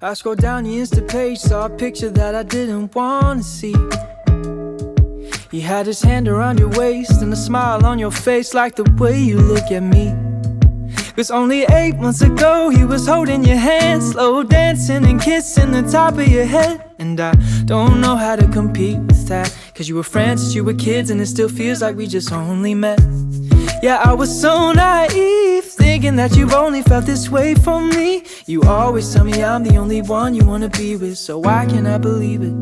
I scrolled down the Insta page, saw a picture that I didn't want to see. He had his hand around your waist and a smile on your face, like the way you look at me. 'Cause only 8 months ago he was holding your hand, slow dancing and kissing the top of your head. And I don't know how to compete with that, 'cause you were friends since you were kids and it still feels like we just only met. Yeah, I was so naive, thinking that you've only felt this way for me. You always tell me I'm the only one you wanna be with, so why can't I believe it?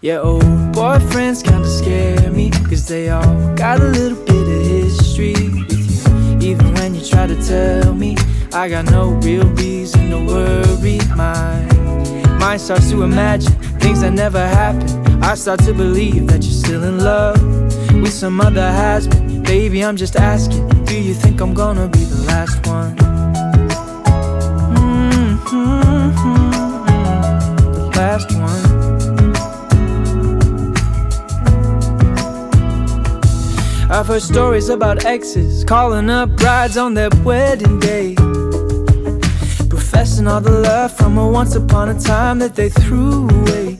Yeah, old boyfriends kinda scare me, 'cause they all got a little bit of history with you. Even when you try to tell me I got no real reason to worry. My mind starts to imagine things that never happened. I start to believe that you're still in love with some other has-been. Baby, I'm just asking, do you think I'm gonna be the last one? The last one. I've heard stories about exes calling up brides on their wedding day, professing all the love from a once upon a time that they threw away.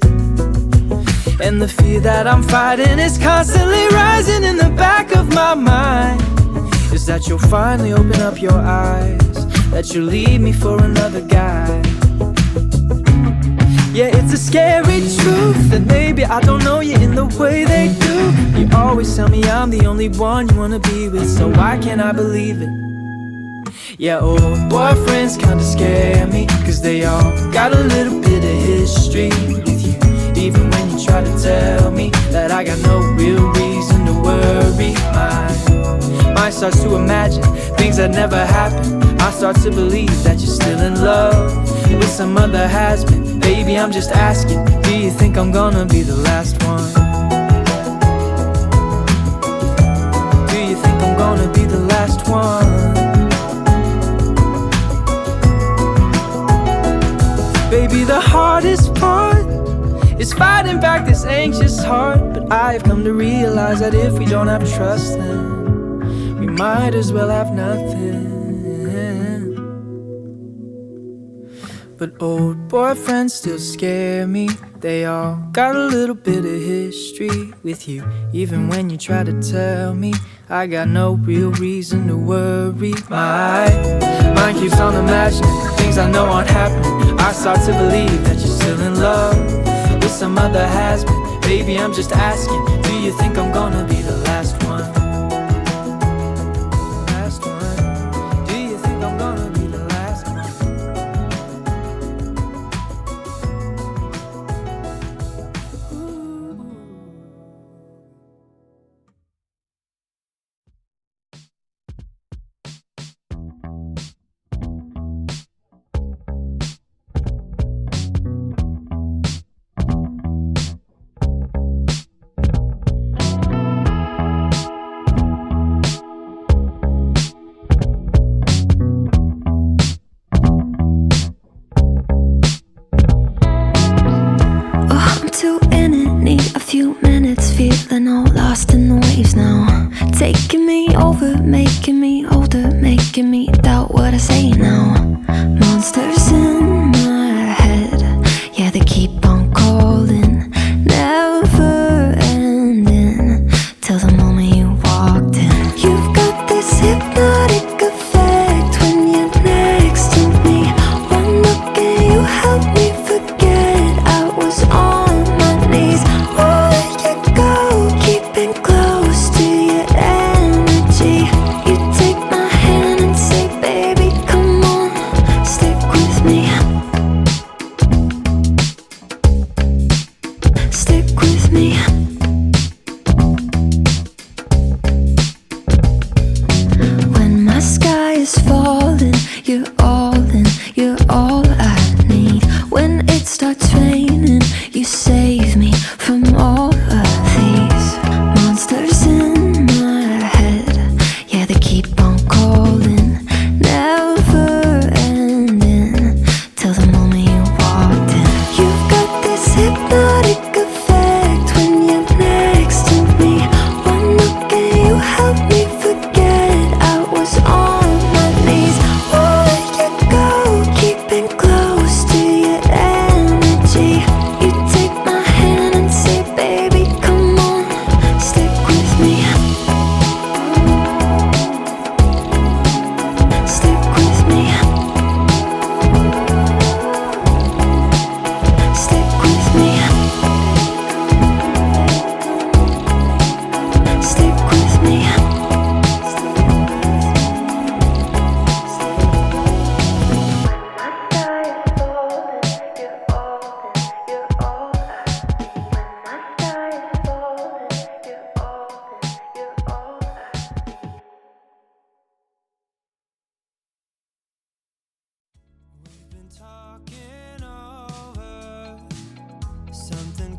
And the fear that I'm fighting is constantly rising in the back of my mind, is that you'll finally open up your eyes, that you'll leave me for another guy. Yeah, it's a scary truth that maybe I don't know you in the way they do. You always tell me I'm the only one you wanna be with, so why can't I believe it? Yeah, old boyfriends kinda scare me, 'cause they all got a little bit of history with you. Even when you try to tell me that I got no real reason to worry. My mind starts to imagine things that never happened. I start to believe that you're still in love with some other has-been. Baby, I'm just asking, do you think I'm gonna be the last one? Do you think I'm gonna be the last one? Baby, the hardest part is fighting back this anxious heart. But I've come to realize that if we don't have trust, then we might as well have nothing. But old boyfriends still scare me. They all got a little bit of history with you. Even when you try to tell me I got no real reason to worry. My mind keeps on imagining things I know aren't happening. I start to believe that you're still in love with some other has-been. Baby, I'm just asking, do you think I'm gonna be the last one? Last one. Do you think I'm gonna be the last one? Ooh. Feeling all lost in the waves now, taking me over, making me older, making me doubt what I say now. Monsters in my head, yeah, they keep on calling, never ending, till the moment you walked in. You've got this hypnotic effect when you're next to me. One look and you help me forget I was on my knees. Close to your energy, you take my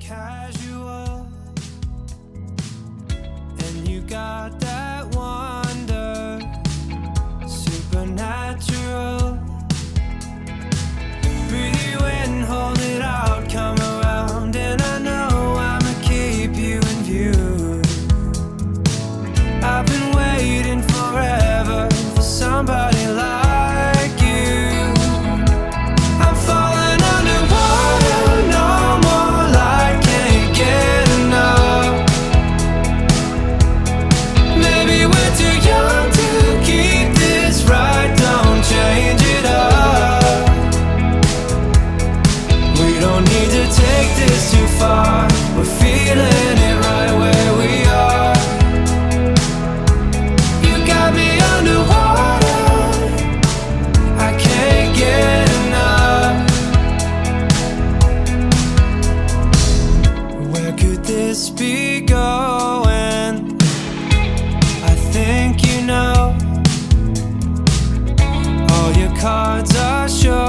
casual, and you got that wonder, supernatural. Breathe you in, hold it out, come around, and I know I'ma keep you in view. I've been waiting forever for somebody like you. I'm falling underwater, no more light, can't get enough. Maybe we're too young to keep this right, don't change it up. We don't need to take this too far, we're feeling it right where we are. You got me underwater, I can't get enough. Where could this be going? I think you know. All your cards are showing.